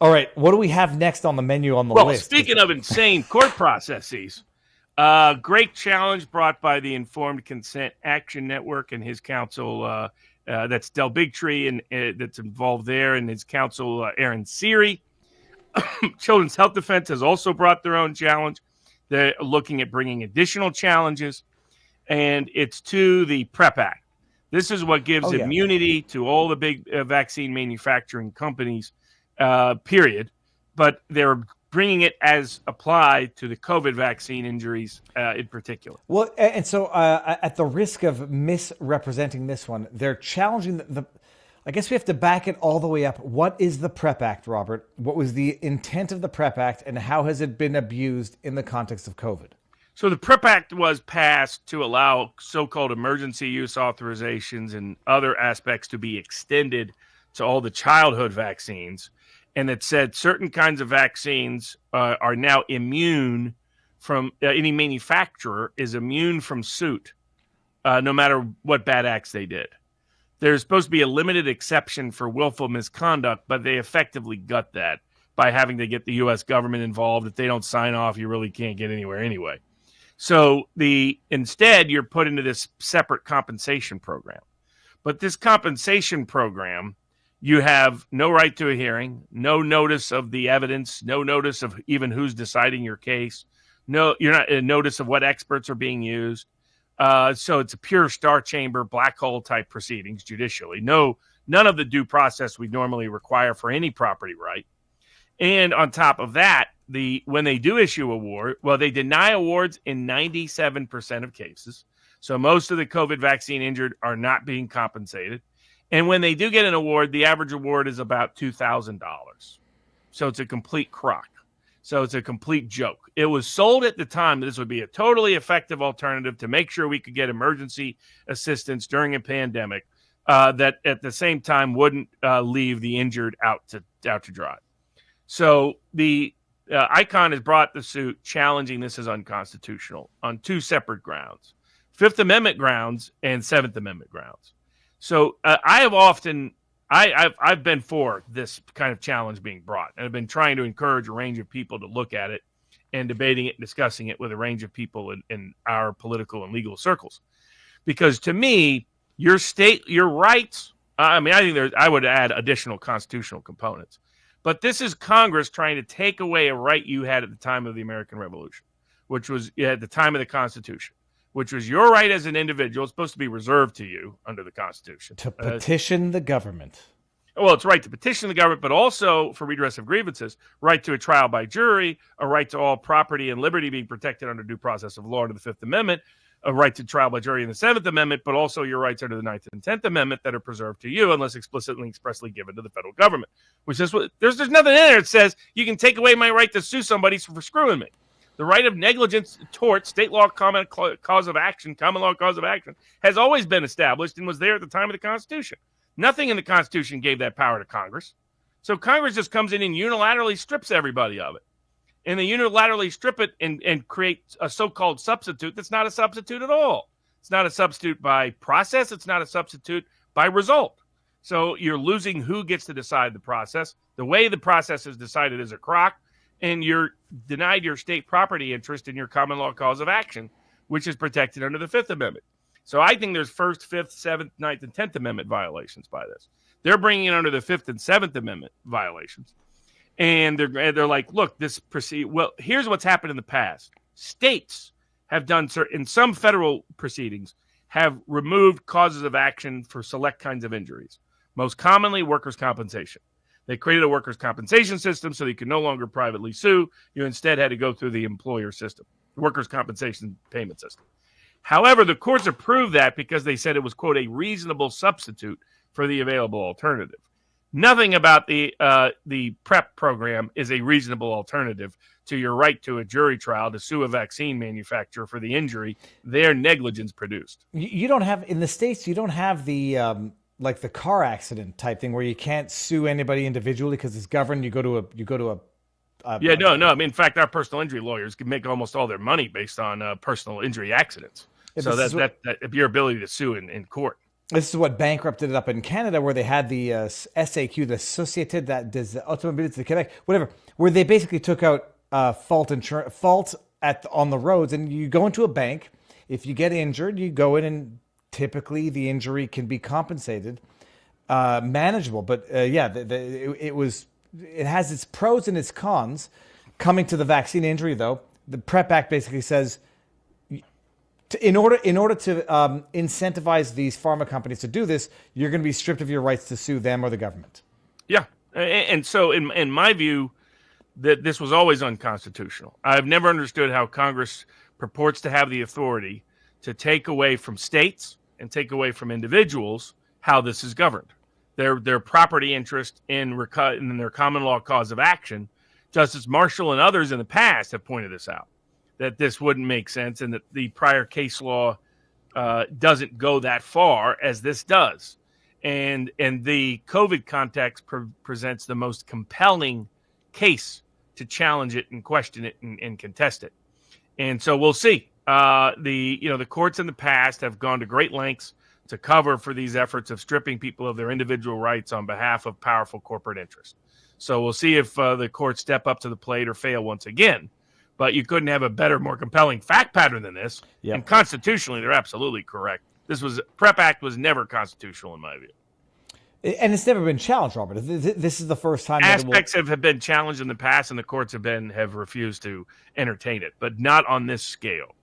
All right, what do we have next on the menu on the Well, list? speaking of insane court processes, great challenge brought by the Informed Consent Action Network and his counsel, that's Del Bigtree, and that's involved there, and his counsel, Aaron Seary. Children's Health Defense has also brought their own challenge. They're looking at bringing additional challenges, and it's to the PrEP Act. This is what gives immunity to all the big vaccine manufacturing companies, period. But they're bringing it as applied to the COVID vaccine injuries in particular. Well, and so at the risk of misrepresenting this one, they're challenging the I guess we have to back it all the way up. What is the PrEP Act, Robert? What was the intent of the PrEP Act, and how has it been abused in the context of COVID? So the PrEP Act was passed to allow so-called emergency use authorizations and other aspects to be extended to all the childhood vaccines. And it said certain kinds of vaccines are now immune from, any manufacturer is immune from suit, no matter what bad acts they did. There's supposed to be a limited exception for willful misconduct, but they effectively gut that by having to get the U.S. government involved. If they don't sign off, you really can't get anywhere anyway. So instead, you're put into this separate compensation program. But this compensation program, you have no right to a hearing, no notice of the evidence, no notice of even who's deciding your case. No, you're not a notice of what experts are being used. So it's a pure star chamber, black hole type proceedings judicially. None of the due process we normally require for any property right. And on top of that, when they do issue award, well, they deny awards in 97% of cases. So most of the COVID vaccine injured are not being compensated. And when they do get an award, the average award is about $2,000. So it's a complete crock. So it's a complete joke. It was sold at the time that this would be a totally effective alternative to make sure we could get emergency assistance during a pandemic that at the same time wouldn't leave the injured out to dry. So the ICON has brought the suit challenging this as unconstitutional on two separate grounds, Fifth Amendment grounds and Seventh Amendment grounds. So I've been for this kind of challenge being brought, and I've been trying to encourage a range of people to look at it and debating it and discussing it with a range of people in our political and legal circles. Because to me, your rights, I think I would add additional constitutional components. But this is Congress trying to take away a right you had at the time of the American Revolution, which was at the time of the Constitution, which was your right as an individual. It's supposed to be reserved to you under the Constitution. To petition the government. Well, it's right to petition the government, but also for redress of grievances, right to a trial by jury, a right to all property and liberty being protected under due process of law under the Fifth Amendment, a right to trial by jury in the Seventh Amendment, but also your rights under the Ninth and Tenth Amendment that are preserved to you unless explicitly expressly given to the federal government. Which is what there's nothing in there that says you can take away my right to sue somebody for screwing me. The right of negligence, tort, state law, common law cause of action, has always been established and was there at the time of the Constitution. Nothing in the Constitution gave that power to Congress. So Congress just comes in and unilaterally strips everybody of it. And they unilaterally strip it and create a so-called substitute that's not a substitute at all. It's not a substitute by process. It's not a substitute by result. So you're losing who gets to decide the process. The way the process is decided is a crock, and you're denied your state property interest in your common law cause of action, which is protected under the Fifth Amendment. So I think there's First, Fifth, Seventh, Ninth, and 10th Amendment violations by this. They're bringing it under the Fifth and Seventh Amendment violations. And they're like, look, well, here's what's happened in the past. States have done, in some federal proceedings, have removed causes of action for select kinds of injuries, most commonly workers' compensation. They created a workers' compensation system so you could no longer privately sue. You instead had to go through the employer system, the workers' compensation payment system. However, the courts approved that because they said it was, quote, a reasonable substitute for the available alternative. Nothing about the PrEP program is a reasonable alternative to your right to a jury trial to sue a vaccine manufacturer for the injury their negligence produced. You don't have, in the States, you don't have the like the car accident type thing where you can't sue anybody individually because it's governed. You go to a no. I mean, in fact, our personal injury lawyers can make almost all their money based on personal injury accidents. Yeah, so that your ability to sue in court. This is what bankrupted it up in Canada, where they had the SAQ, the Société des Automobiles de Québec, whatever, where they basically took out fault on the roads, and you go into a bank. If you get injured, you go in, and typically the injury can be compensated, manageable. But it has its pros and its cons. Coming to the vaccine injury, though, the PrEP Act basically says, in order to incentivize these pharma companies to do this, you're going to be stripped of your rights to sue them or the government. Yeah, and so in my view, that this was always unconstitutional. I've never understood how Congress purports to have the authority to take away from states and take away from individuals how this is governed. Their property interest in their common law cause of action. Justice Marshall and others in the past have pointed this out, that this wouldn't make sense and that the prior case law doesn't go that far as this does. And the COVID context presents the most compelling case to challenge it and question it and contest it. And so we'll see. The courts in the past have gone to great lengths to cover for these efforts of stripping people of their individual rights on behalf of powerful corporate interests. So we'll see if the courts step up to the plate or fail once again. But you couldn't have a better, more compelling fact pattern than this. Yep. And constitutionally, they're absolutely correct. PrEP Act was never constitutional in my view. And it's never been challenged, Robert. This is the first time. Aspects have been challenged in the past, and the courts have refused to entertain it, but not on this scale.